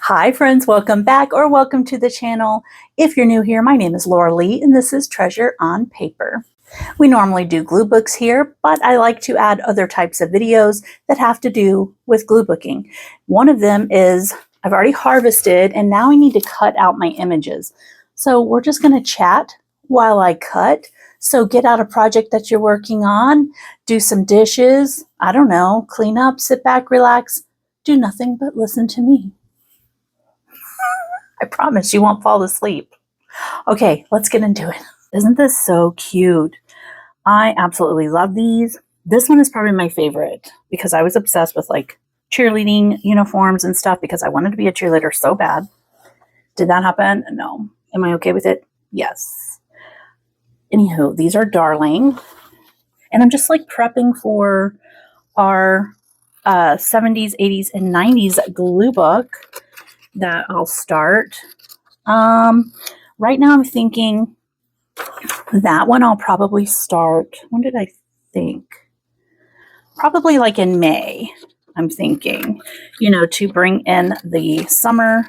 Hi friends, welcome back or welcome to the channel. If you're new here, my name is Laura Lee and this is Treasure on Paper. We normally do glue books here, but I like to add other types of videos that have to do with glue booking. One of them is I've already harvested and now I need to cut out my images. So we're just going to chat while I cut. So get out a project that you're working on, do some dishes, I don't know, clean up, sit back, relax, do nothing but listen to me. I promise you won't fall asleep. Okay, let's get into it. Isn't this so cute? I absolutely love these. This one is probably my favorite because I was obsessed with like cheerleading uniforms and stuff because I wanted to be a cheerleader so bad. Did that happen? No. Am I okay with it? Yes. Anywho, these are darling. And I'm just like prepping for our 70s, 80s, and 90s glue book that I'll start. Right now I'm thinking that one I'll probably start. When did I think? Probably like in May, I'm thinking, to bring in the summer.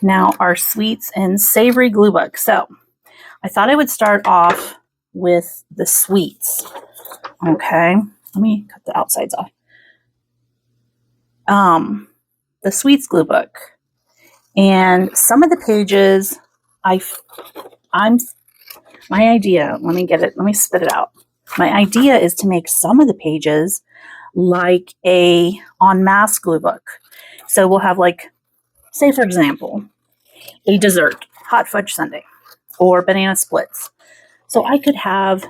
Now our sweets and savory glue book. So I thought I would start off with the sweets. Okay, let me cut the outsides off. The sweets glue book, and some of the pages my idea, let me spit it out. My idea is to make some of the pages like a en masse glue book. So we'll have like, say for example, a dessert, hot fudge sundae or banana splits. So I could have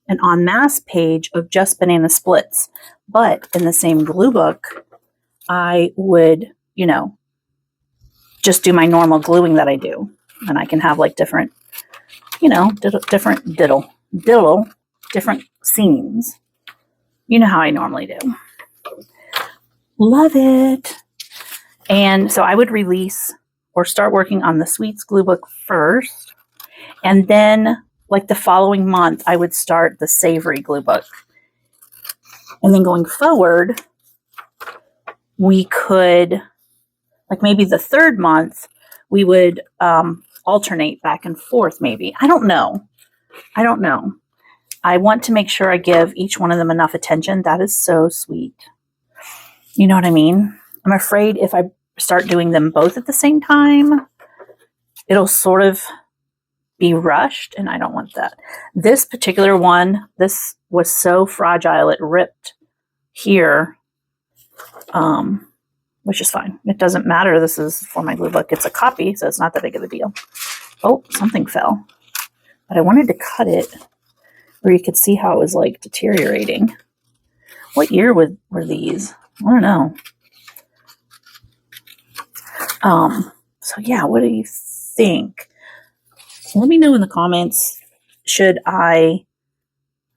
an en masse page of just banana splits, but in the same glue book, I would, just do my normal gluing that I do. And I can have like different, different scenes. You know how I normally do. Love it. And so I would release or start working on the sweets glue book first. And then like the following month, I would start the savory glue book. And then going forward, we could, like maybe the third month, we would alternate back and forth maybe. I don't know. I want to make sure I give each one of them enough attention. That is so sweet. You know what I mean? I'm afraid if I start doing them both at the same time, it'll sort of be rushed, and I don't want that. This particular one, this was so fragile, it ripped here, which is fine. It doesn't matter. This is for my glue book. It's a copy, so it's not that big of a deal. Oh, something fell. But I wanted to cut it where you could see how it was like deteriorating. What year were these? I don't know. So yeah, what do you think? Let me know in the comments. Should I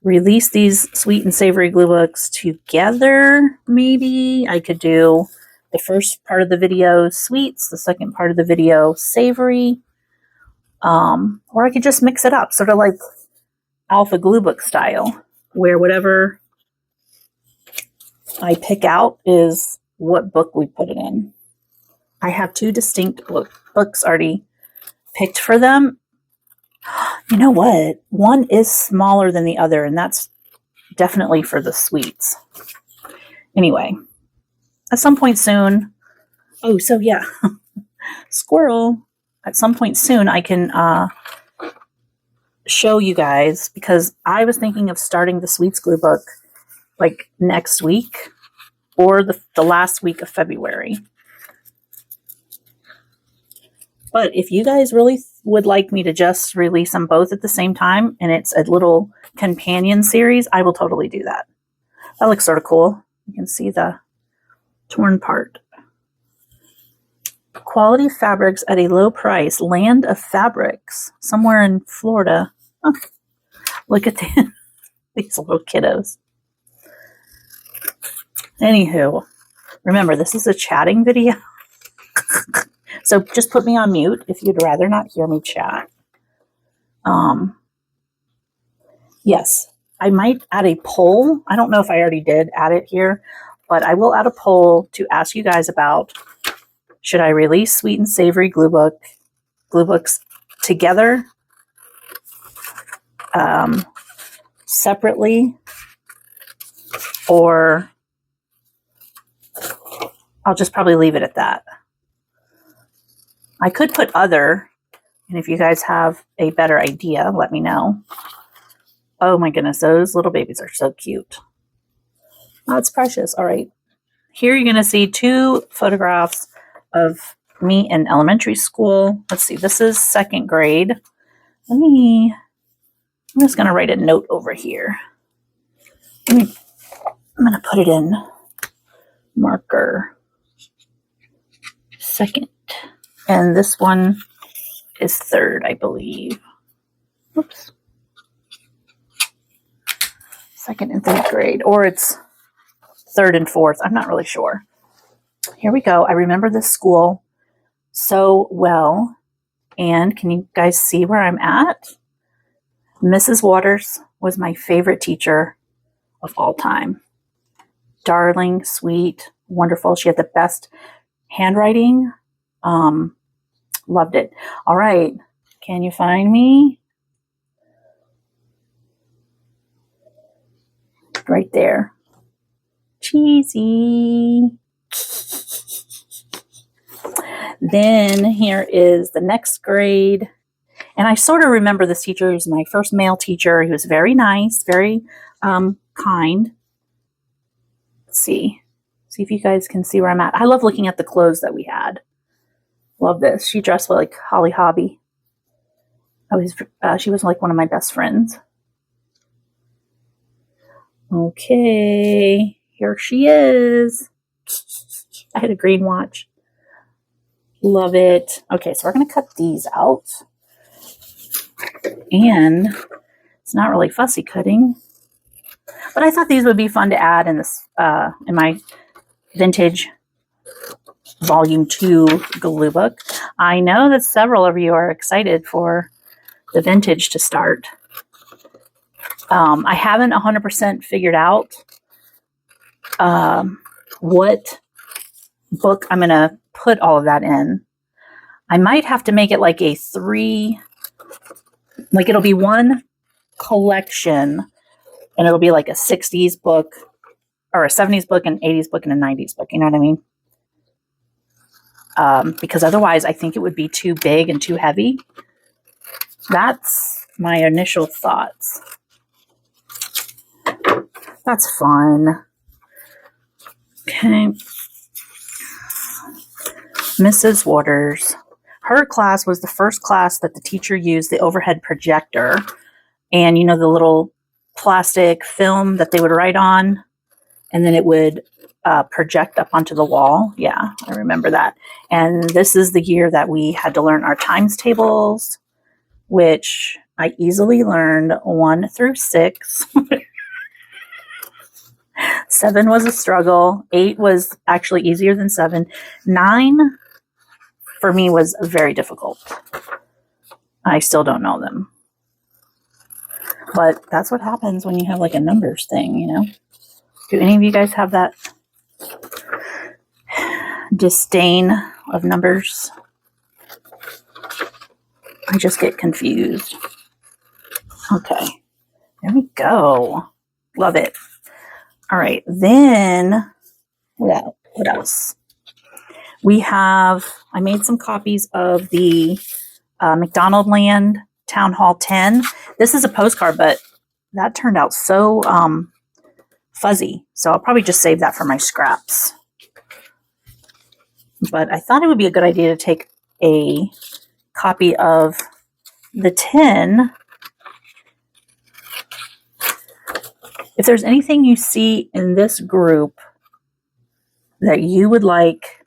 release these sweet and savory glue books together? Maybe I could do the first part of the video sweets, the second part of the video savory. Or I could just mix it up, sort of like alpha glue book style, where whatever I pick out is what book we put it in. I have two distinct books already picked for them. You know what? One is smaller than the other, and that's definitely for the sweets. Anyway, at some point soon, oh, so yeah, squirrel. At some point soon, I can show you guys, because I was thinking of starting the sweets glue book like next week or the last week of February. But if you guys really would like me to just release them both at the same time and it's a little companion series, I will totally do that. That looks sort of cool. You can see the torn part. Quality fabrics at a low price. Land of Fabrics. Somewhere in Florida. Oh, look at these little kiddos. Anywho, remember, this is a chatting video. So just put me on mute if you'd rather not hear me chat. Yes, I might add a poll. I don't know if I already did add it here but I will add a poll to ask you guys about, should I release sweet and savory glue books together, separately, or I'll just probably leave it at that. I could put other, and if you guys have a better idea, let me know. Oh my goodness, those little babies are so cute. Oh, it's precious. All right. Here you're going to see 2 photographs of me in elementary school. Let's see, this is 2nd grade. I'm just going to write a note over here. I'm going to put it in marker 2nd. And this one is 3rd, I believe. Oops. 2nd and 3rd grade, or it's 3rd and 4th. I'm not really sure. Here we go. I remember this school so well. And can you guys see where I'm at? Mrs. Waters was my favorite teacher of all time. Darling, sweet, wonderful. She had the best handwriting. Loved it. All right. Can you find me? Right there. Cheesy. Then here is the next grade. And I sort of remember this teacher. He was my first male teacher. He was very nice, very kind. Let's see. See if you guys can see where I'm at. I love looking at the clothes that we had. Love this. She dressed like Holly Hobby. She was like one of my best friends. Okay, here she is. I had a green watch. Love it. Okay, so we're going to cut these out. And it's not really fussy cutting, but I thought these would be fun to add in this in my vintage volume 2 glue book. I know that several of you are excited for the vintage to start. I haven't 100% figured out what book I'm going to put all of that in. I might have to make it like a 3, like it'll be one collection, and it'll be like a 60s book or a 70s book, an 80s book, and a 90s book. You know what I mean? Because otherwise I think it would be too big and too heavy. That's my initial thoughts. That's fun. Okay. Mrs. Waters. Her class was the first class that the teacher used the overhead projector. And you know the little plastic film that they would write on? And then it would project up onto the wall. Yeah, I remember that. And this is the year that we had to learn our times tables, which I easily learned 1 through 6. 7 was a struggle. 8 was actually easier than 7. 9 for me was very difficult. I still don't know them. But that's what happens when you have like a numbers thing, you know? Do any of you guys have that disdain of numbers? I just get confused. Okay, there we go. Love it. All right, then what else? We have, I made some copies of the McDonald Land Town Hall 10. This is a postcard, but that turned out so fuzzy. So I'll probably just save that for my scraps. But I thought it would be a good idea to take a copy of the 10. If there's anything you see in this group that you would like,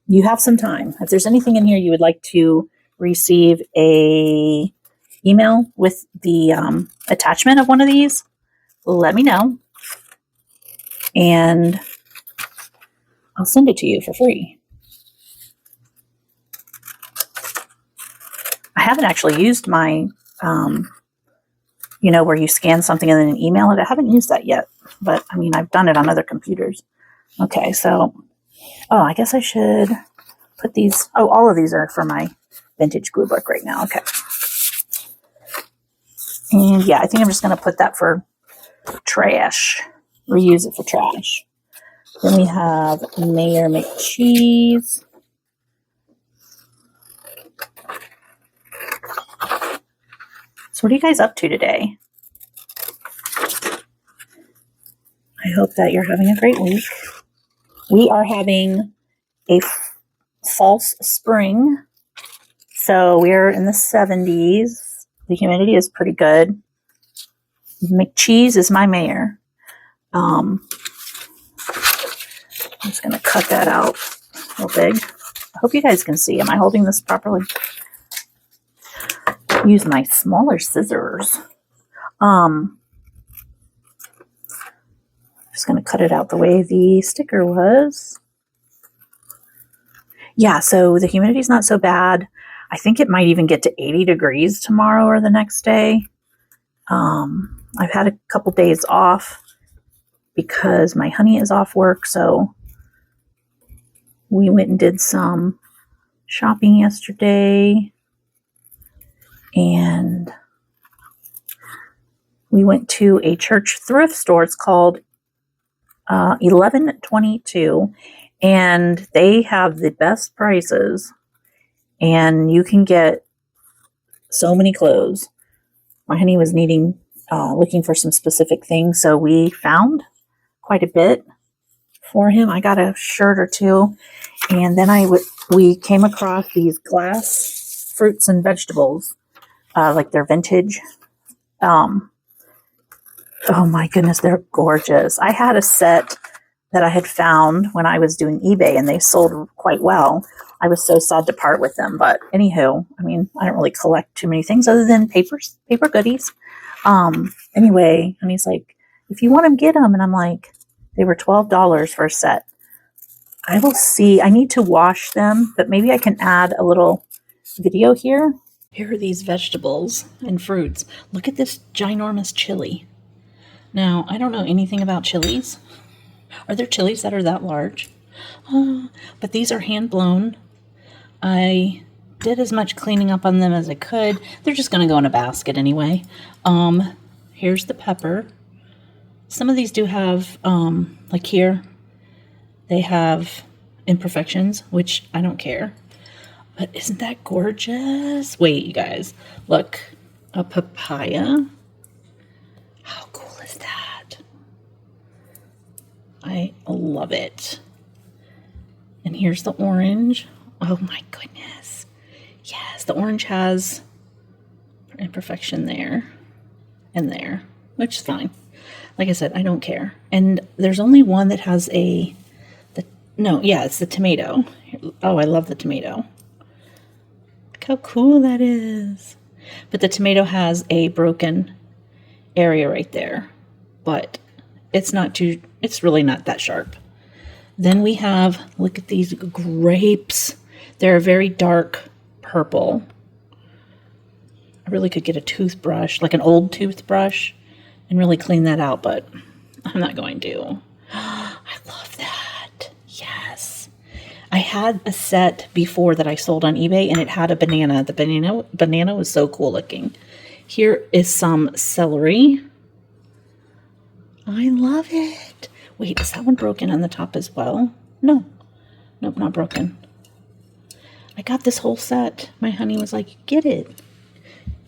you have some time. If there's anything in here you would like to receive a email with the attachment of one of these, let me know. And I'll send it to you for free. I haven't actually used my you know, where you scan something and then email it. I haven't used that yet, but I mean, I've done it on other computers. Okay, so, oh, I guess I should put these. Oh, all of these are for my vintage glue book right now. Okay. And yeah, I think I'm just going to put that for trash, reuse it for trash. Then we have Mayor McCheese. So what are you guys up to today? I hope that you're having a great week. We are having a false spring. So we're in the 70s. The humidity is pretty good. McCheese is my mayor. I'm just going to cut that out real big. I hope you guys can see. Am I holding this properly? Use my smaller scissors. Just going to cut it out the way the sticker was. Yeah, so the humidity is not so bad. I think it might even get to 80 degrees tomorrow or the next day. I've had a couple days off because my honey is off work, so we went and did some shopping yesterday, and we went to a church thrift store. It's called 1122, and they have the best prices, and you can get so many clothes. My honey was looking for some specific things, so we found quite a bit for him. I got a shirt or two, and then we came across these glass fruits and vegetables, like they're vintage. Oh my goodness, they're gorgeous. I had a set that I had found when I was doing eBay, and they sold quite well. I was so sad to part with them, but anywho, I mean, I don't really collect too many things other than paper goodies. Anyway, and he's like, if you want them, get them. And I'm like, they were $12 for a set. I will see. I need to wash them, but maybe I can add a little video here. Here are these vegetables and fruits. Look at this ginormous chili. Now, I don't know anything about chilies. Are there chilies that are that large? But these are hand blown. I did as much cleaning up on them as I could. They're just going to go in a basket anyway. Here's the pepper. Some of these do have, like here, they have imperfections, which I don't care. But isn't that gorgeous? Wait, you guys, look, a papaya. How cool is that? I love it. And here's the orange. Oh my goodness. Yes, the orange has imperfection there and there, which is fine. Like I said, I don't care. And there's only one that has it's the tomato. Oh, I love the tomato. Look how cool that is. But the tomato has a broken area right there, but it's really not that sharp. Then we have, look at these grapes. They're a very dark purple. I really could get a toothbrush, like an old toothbrush, and really clean that out, but I'm not going to. I love that. Yes. I had a set before that I sold on eBay, and it had a banana. The banana was so cool looking. Here is some celery. I love it. Wait, is that one broken on the top as well? No. Nope, not broken. I got this whole set. My honey was like, get it.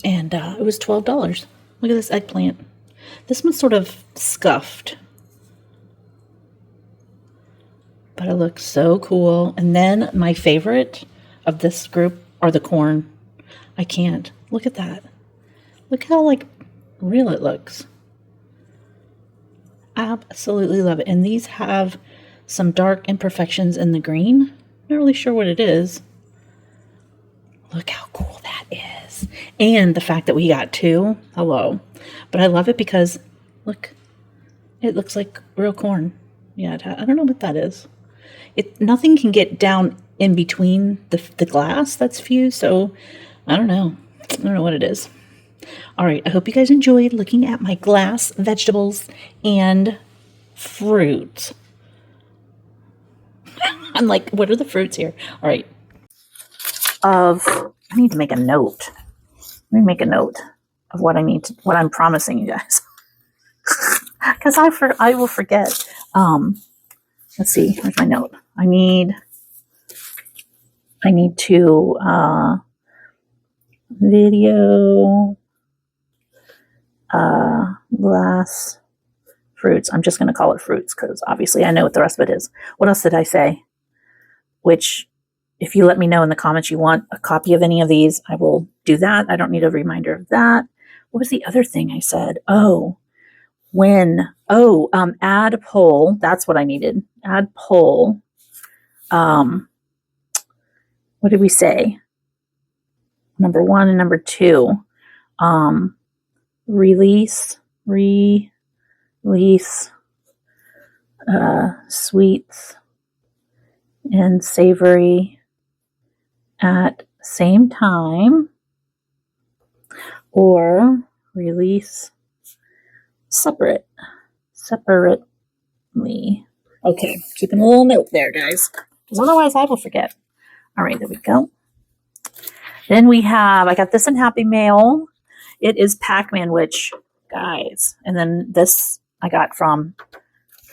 And it was $12. Look at this eggplant. This one's sort of scuffed. But it looks so cool. And then my favorite of this group are the corn. I can't. Look at that. Look how, like, real it looks. Absolutely love it. And these have some dark imperfections in the green. Not really sure what it is. Look how cool that is. And the fact that we got two. Hello. But I love it because, look, it looks like real corn. Yeah, I don't know what that is. Nothing can get down in between the glass that's fused. So I don't know. I don't know what it is. All right, I hope you guys enjoyed looking at my glass vegetables and fruit. I'm like, what are the fruits here? All right. I need to make a note. Let me make a note of what what I'm promising you guys. Because I will forget. Let's see, where's my note? I need to video glass fruits. I'm just going to call it fruits because obviously I know what the rest of it is. What else did I say? Which, if you let me know in the comments you want a copy of any of these, I will do that. I don't need a reminder of that. What was the other thing I said? Add poll. That's what I needed. Add poll. What did we say? Number 1 and number 2. Release sweets and savory at same time, or release separately. Okay, keeping a little note there, guys, because otherwise I will forget. All right, there we go. Then I got this in Happy Mail. It is Pac-Man, which, guys, and then this I got from,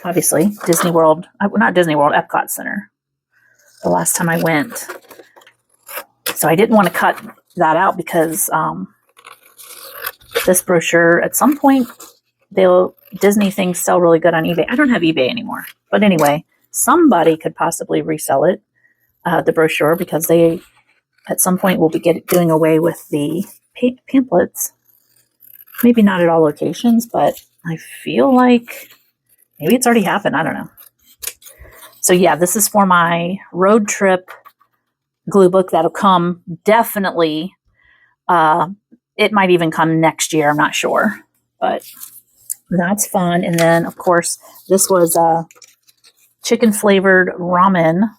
obviously, Disney World, not Disney World, Epcot Center, the last time I went. So I didn't want to cut that out because this brochure, at some point, Disney things sell really good on eBay. I don't have eBay anymore. But anyway, somebody could possibly resell it, the brochure, because they, at some point, will be doing away with the pamphlets. Maybe not at all locations, but I feel like maybe it's already happened. I don't know. So yeah, this is for my road trip glue book that'll come definitely. It might even come next year. I'm not sure, but that's fun. And then, of course, this was chicken flavored ramen,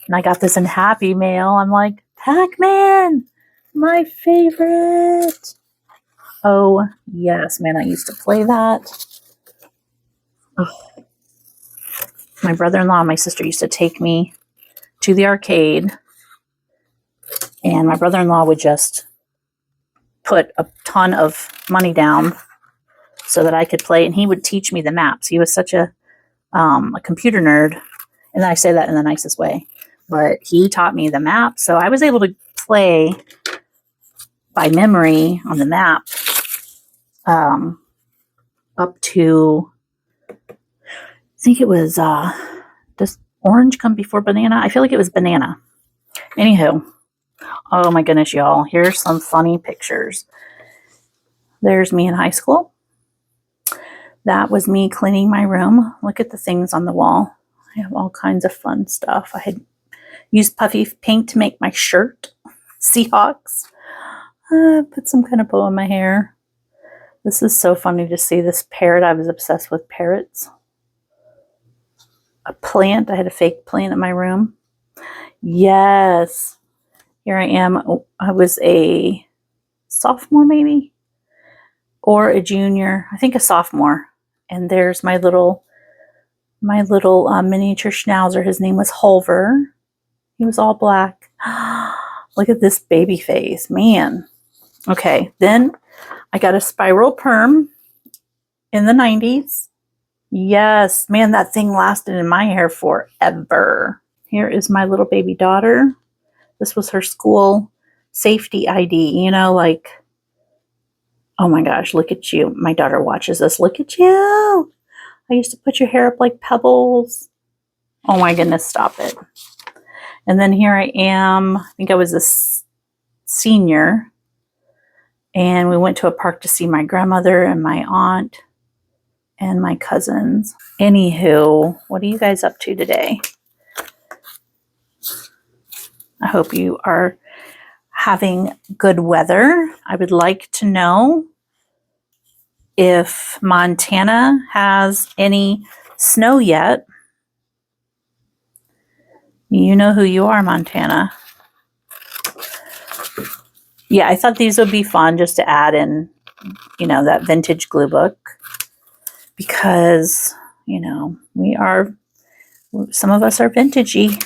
and I got this in Happy Mail. I'm like, Pac-Man, my favorite. Oh, yes, man, I used to play that. Oh. My brother-in-law and my sister used to take me to the arcade, and my brother-in-law would just put a ton of money down so that I could play, and he would teach me the maps. He was such a computer nerd, and I say that in the nicest way, but he taught me the map, so I was able to play by memory on the map up to, I think it was, does orange come before banana? I feel like it was banana. Anywho, oh my goodness, y'all. Here's some funny pictures. There's me in high school. That was me cleaning my room. Look at the things on the wall. I have all kinds of fun stuff. I had used puffy paint to make my shirt. Seahawks. Put some kind of bow in my hair. This is so funny to see this parrot. I was obsessed with parrots. A plant. I had a fake plant in my room. Yes. Here I am. I was a sophomore maybe, or a junior. I think a sophomore. And there's my little miniature schnauzer. His name was Hulver. He was all black. Look at this baby face, man. Okay, then I got a spiral perm in the 90s. Yes, man, that thing lasted in my hair forever. Here is my little baby daughter. This was her school safety ID, you know, like, oh my gosh, look at you. My daughter watches this. Look at you. I used to put your hair up like pebbles. Oh my goodness, stop it. And then here I am. I think I was a senior. And we went to a park to see my grandmother and my aunt and my cousins. Anywho, what are you guys up to today? I hope you are having good weather. I would like to know if Montana has any snow yet. You know who you are, Montana. Yeah, I thought these would be fun just to add in, you know, that vintage glue book because, you know, some of us are vintagey.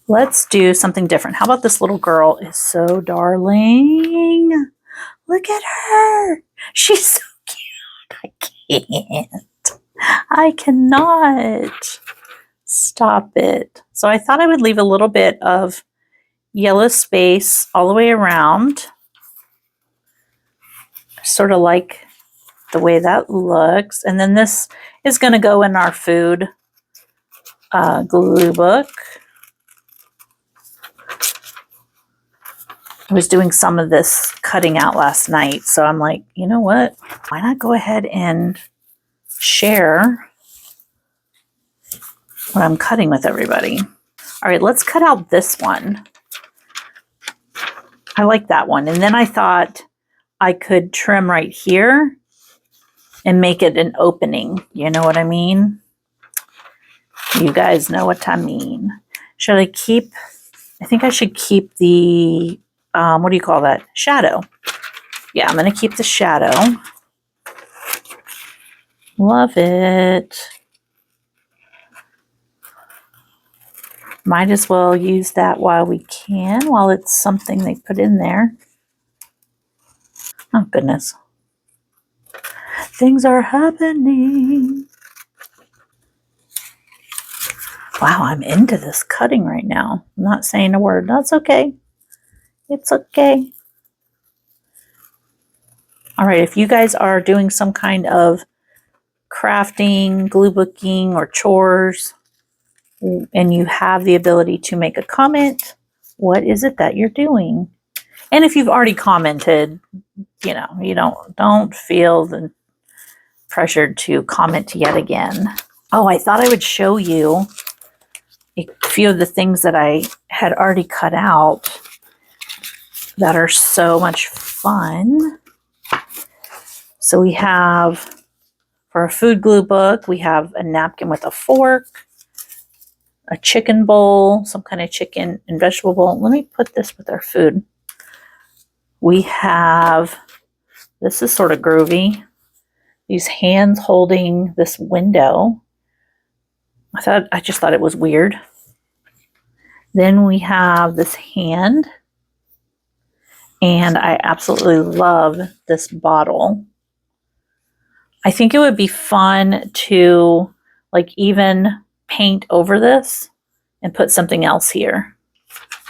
Let's do something different. How about this little girl is so darling? Look at her. She's so cute. I can't. I cannot. Stop it. So I thought I would leave a little bit of yellow space all the way around. Sort of like the way that looks. And then this is going to go in our food glue book. I was doing some of this cutting out last night, so I'm like, you know what? Why not go ahead and share what I'm cutting with everybody? All right, let's cut out this one. I like that one. And then I thought I could trim right here and make it an opening. You know what I mean? You guys know what I mean. Should I keep, I think I should keep the, what do you call that? Shadow. Yeah, I'm going to keep the shadow. Love it. Might as well use that while we can, while it's something they put in there. Oh, goodness. Things are happening. Wow, I'm into this cutting right now. I'm not saying a word. That's okay. It's okay. All right, if you guys are doing some kind of crafting, glue booking, or chores, and you have the ability to make a comment, what is it that you're doing? And if you've already commented, you know, you don't feel the pressured to comment yet again. Oh, I thought I would show you a few of the things that I had already cut out that are so much fun. So we have, for a food glue book, we have a napkin with a fork, a chicken bowl, some kind of chicken and vegetable bowl. Let me put this with our food. We have, this is sort of groovy, these hands holding this window. I just thought it was weird. Then we have this hand, and I absolutely love this bottle. I think it would be fun to like even paint over this and put something else here.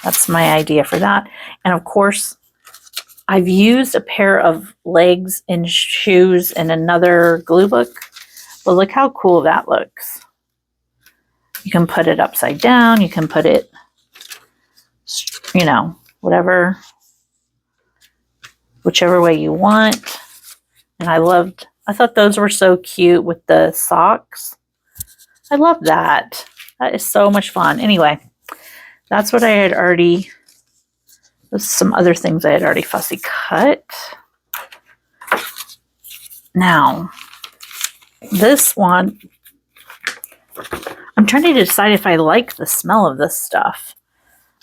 That's my idea for that. And of course, I've used a pair of legs and shoes in another glue book, but look how cool that looks. You can put it upside down. You can put it, you know, whichever way you want. And I thought those were so cute with the socks. I love that. That is so much fun. Anyway, that's what I had already, there's some other things I had already fussy cut. Now, this one, I'm trying to decide if I like the smell of this stuff.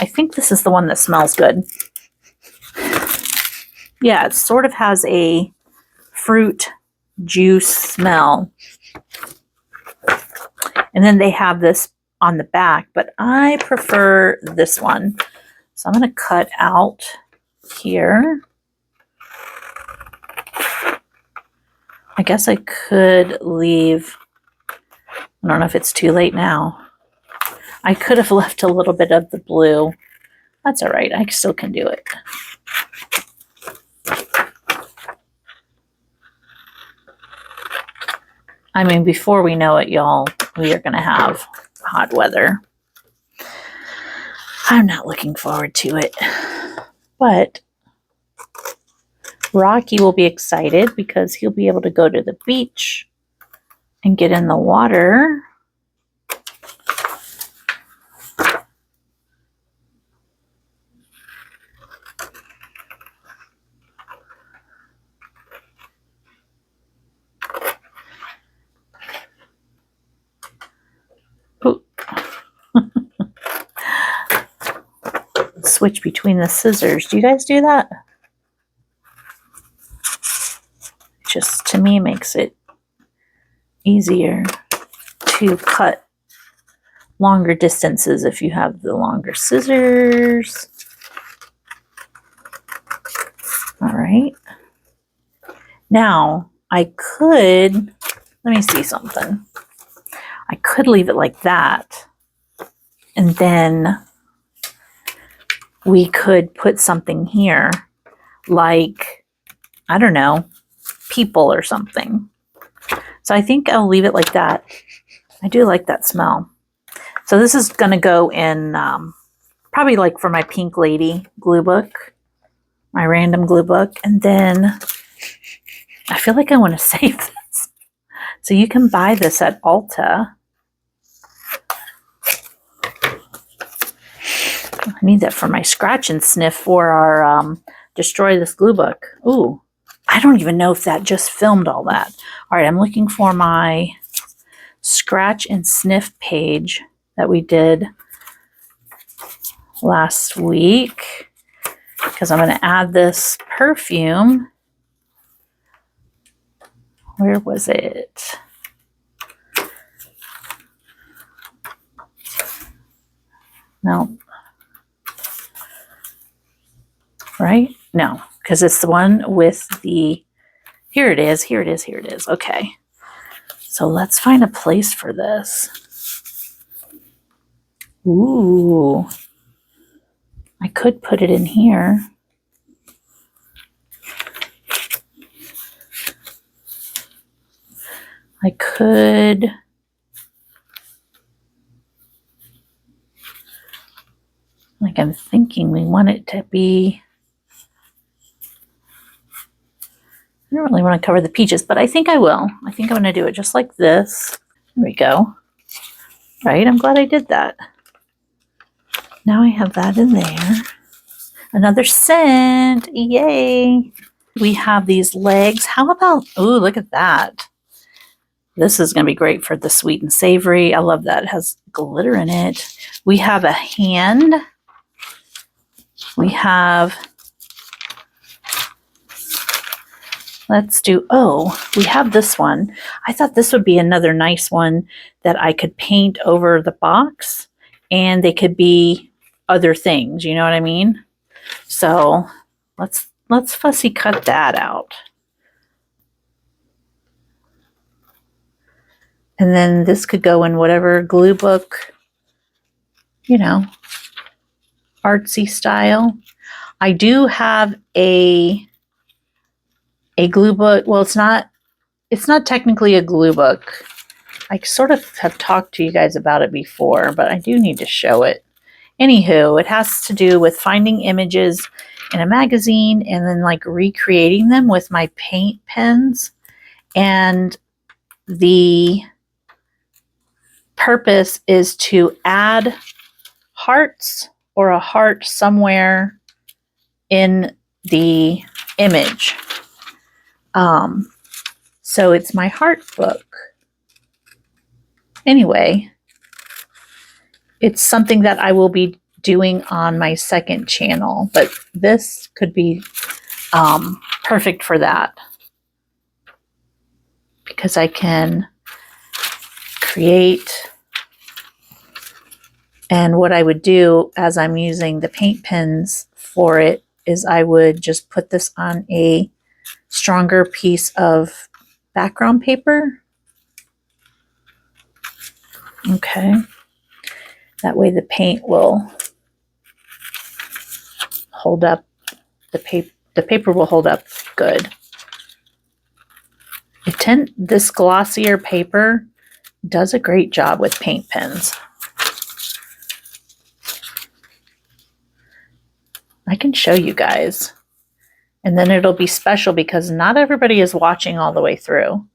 I think this is the one that smells good. Yeah, it sort of has a fruit juice smell. And then they have this on the back, but I prefer this one. So I'm going to cut out here. I guess I could leave, I don't know if it's too late now. I could have left a little bit of the blue. That's all right. I still can do it. I mean, before we know it, y'all, we are going to have hot weather. I'm not looking forward to it. But Rocky will be excited because he'll be able to go to the beach and get in the water. switch between the scissors. Do you guys do that? Just to me makes it easier to cut longer distances if you have the longer scissors. All right. Now I could, let me see something. I could leave it like that, and then we could put something here like, I don't know, people or something. So I think I'll leave it like that. I do like that smell. So this is going to go in probably like for my Pink Lady glue book, my random glue book. And then I feel like I want to save this. So you can buy this at Ulta. I need that for my scratch and sniff for our Destroy This glue book. Ooh, I don't even know if that just filmed all that. All right, I'm looking for my scratch and sniff page that we did last week, because I'm going to add this perfume. Where was it? No. Right? No, because it's the one with the, here it is, here it is, here it is. Okay. So let's find a place for this. Ooh. I could put it in here. I could. Like I'm thinking we want it to be, I don't really want to cover the peaches, but I think I will. I think I'm going to do it just like this. There we go. Right, I'm glad I did that. Now I have that in there. Another scent, yay. We have these legs. How about, ooh, look at that. This is going to be great for the sweet and savory. I love that. It has glitter in it. We have a hand. We have, let's do, oh, we have this one. I thought this would be another nice one that I could paint over the box, and they could be other things, you know what I mean? So let's fussy cut that out. And then this could go in whatever glue book, you know, artsy style. I do have a glue book. Well, it's not technically a glue book. I sort of have talked to you guys about it before, but I do need to show it. Anywho, it has to do with finding images in a magazine and then like recreating them with my paint pens. And the purpose is to add hearts or a heart somewhere in the image. So it's my heart book. Anyway, it's something that I will be doing on my second channel, but this could be perfect for that because I can create. And what I would do as I'm using the paint pens for it is I would just put this on a stronger piece of background paper. Okay. That way the paint will hold up, the paper will hold up good. This glossier paper does a great job with paint pens. I can show you guys. And then it'll be special because not everybody is watching all the way through.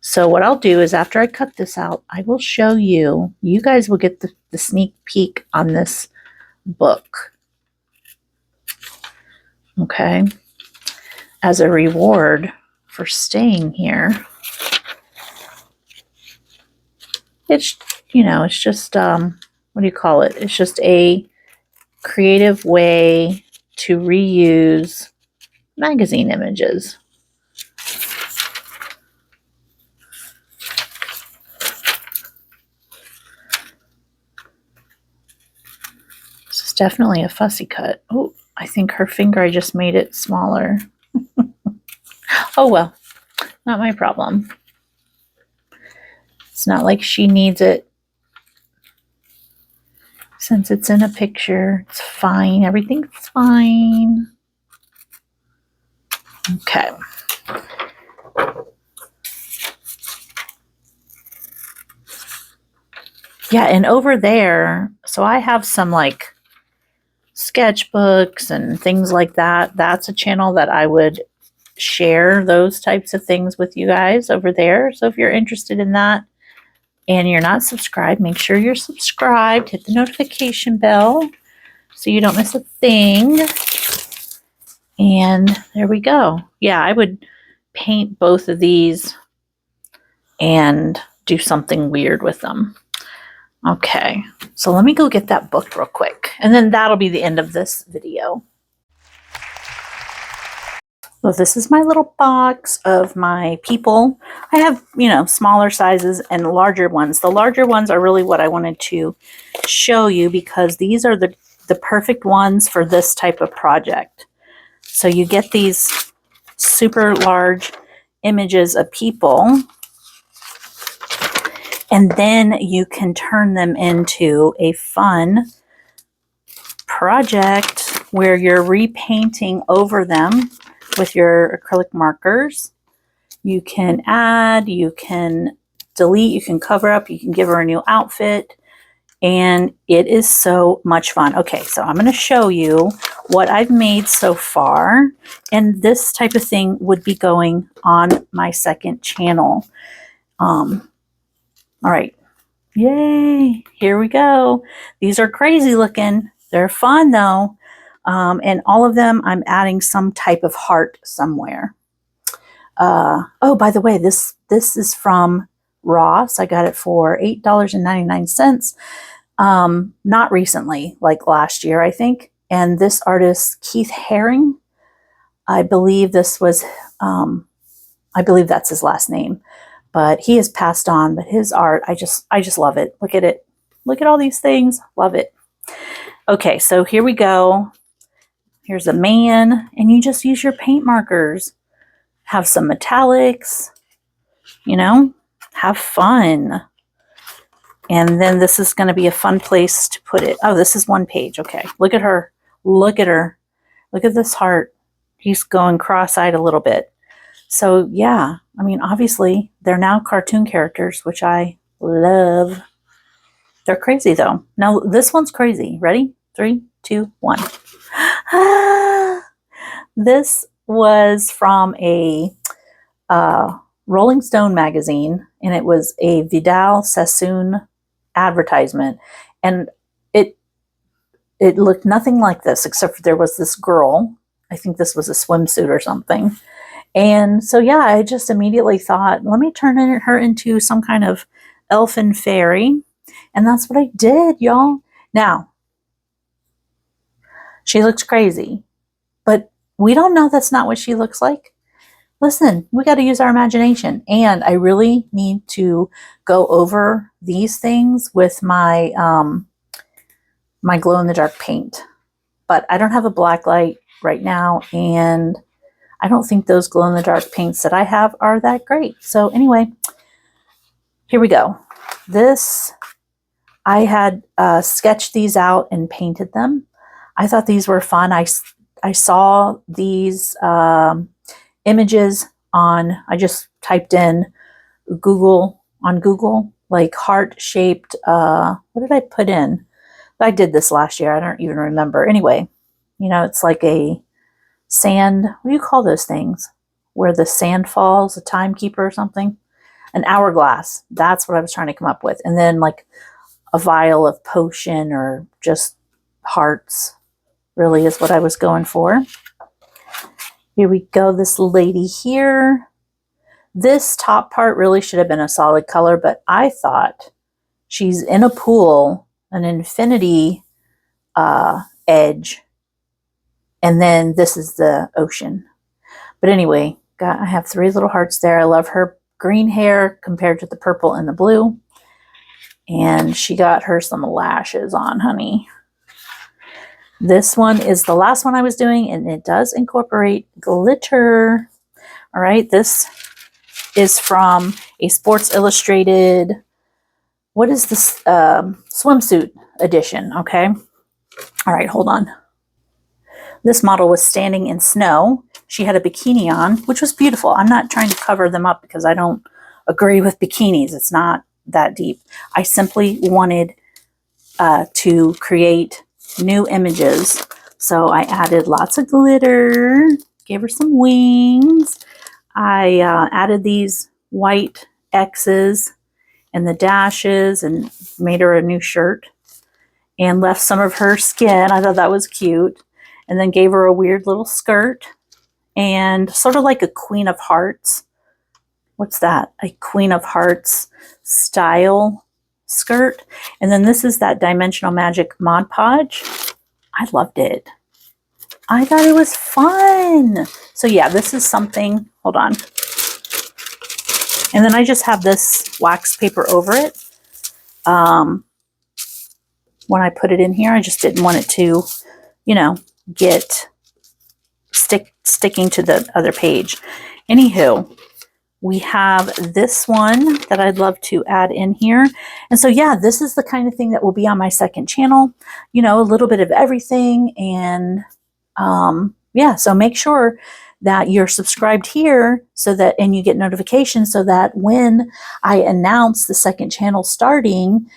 So what I'll do is after I cut this out, I will show you. You guys will get the sneak peek on this book. Okay. As a reward for staying here. It's, you know, it's just, what do you call it? It's just a creative way to reuse magazine images. This is definitely a fussy cut. Oh, I think her finger, I just made it smaller. Oh well, not my problem. It's not like she needs it. Since it's in a picture, it's fine. Everything's fine. Okay. Yeah, and over there, so I have some like sketchbooks and things like that. That's a channel that I would share those types of things with you guys over there. So if you're interested in that and you're not subscribed, make sure you're subscribed. Hit the notification bell so you don't miss a thing. And there we go. Yeah, I would paint both of these and do something weird with them. Okay, so let me go get that book real quick, and then that'll be the end of this video. So this is my little box of my people. I have, you know, smaller sizes and larger ones. The larger ones are really what I wanted to show you because these are the perfect ones for this type of project. So you get these super large images of people, and then you can turn them into a fun project where you're repainting over them with your acrylic markers. You can add, you can delete, you can cover up, you can give her a new outfit, and it is so much fun. Okay, so I'm going to show you what I've made so far, and this type of thing would be going on my second channel. All right, yay, here we go. These are crazy looking. They're fun though. And all of them, I'm adding some type of heart somewhere. Oh, by the way, this is from Ross. I got it for $8.99. Not recently, like last year, I think. And this artist, Keith Haring, I believe this was, I believe that's his last name. But he has passed on, but his art, I just love it. Look at it. Look at all these things. Love it. Okay, so here we go. Here's a man, and you just use your paint markers. Have some metallics, you know, have fun. And then this is going to be a fun place to put it. Oh, this is one page. Okay, look at her. Look at her. Look at this heart. He's going cross-eyed a little bit. So yeah, I mean, obviously they're now cartoon characters, which I love. They're crazy though. Now this one's crazy. Ready? 3, 2, 1. This was from a Rolling Stone magazine, and it was a Vidal Sassoon advertisement, and it looked nothing like this, except for there was this girl. I think this was a swimsuit or something. And so, yeah, I just immediately thought, let me turn her into some kind of elfin fairy. And that's what I did, y'all. Now, she looks crazy, but we don't know that's not what she looks like. Listen, we got to use our imagination. And I really need to go over these things with my, my glow-in-the-dark paint. But I don't have a black light right now, and I don't think those glow-in-the-dark paints that I have are that great. So anyway, here we go. This, I had sketched these out and painted them. I thought these were fun. I saw these images on, I just typed in Google, like heart-shaped, what did I put in? I did this last year. I don't even remember. Anyway, you know, it's like a sand, what do you call those things? Where the sand falls, a timekeeper or something? An hourglass. That's what I was trying to come up with. And then like a vial of potion or just hearts really is what I was going for. Here we go. This lady here. This top part really should have been a solid color, but I thought she's in a pool, an infinity edge. And then this is the ocean. But anyway, I have 3 little hearts there. I love her green hair compared to the purple and the blue. And she got her some lashes on, honey. This one is the last one I was doing, and it does incorporate glitter. All right, this is from a Sports Illustrated, what is this, swimsuit edition, okay? All right, hold on. This model was standing in snow. She had a bikini on, which was beautiful. I'm not trying to cover them up because I don't agree with bikinis. It's not that deep. I simply wanted to create new images. So I added lots of glitter, gave her some wings. I added these white X's and the dashes and made her a new shirt and left some of her skin. I thought that was cute. And then gave her a weird little skirt and sort of like a Queen of Hearts. What's that? A Queen of Hearts style skirt. And then this is that Dimensional Magic Mod Podge. I loved it. I thought it was fun. So yeah, this is something, hold on. And then I just have this wax paper over it. When I put it in here, I just didn't want it to, you know, get sticking to the other page. Anywho, we have this one that I'd love to add in here. And so, yeah, this is the kind of thing that will be on my second channel, you know, a little bit of everything. And yeah, so make sure that you're subscribed here so that, and you get notifications so that when I announce the second channel starting,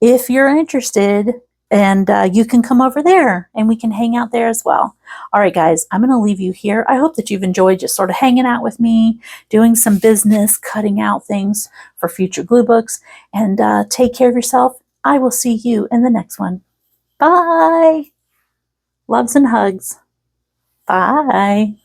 if you're interested, and you can come over there and we can hang out there as well. All right, guys, I'm going to leave you here. I hope that you've enjoyed just sort of hanging out with me, doing some business, cutting out things for future glue books, and take care of yourself. I will see you in the next one. Bye. Loves and hugs. Bye.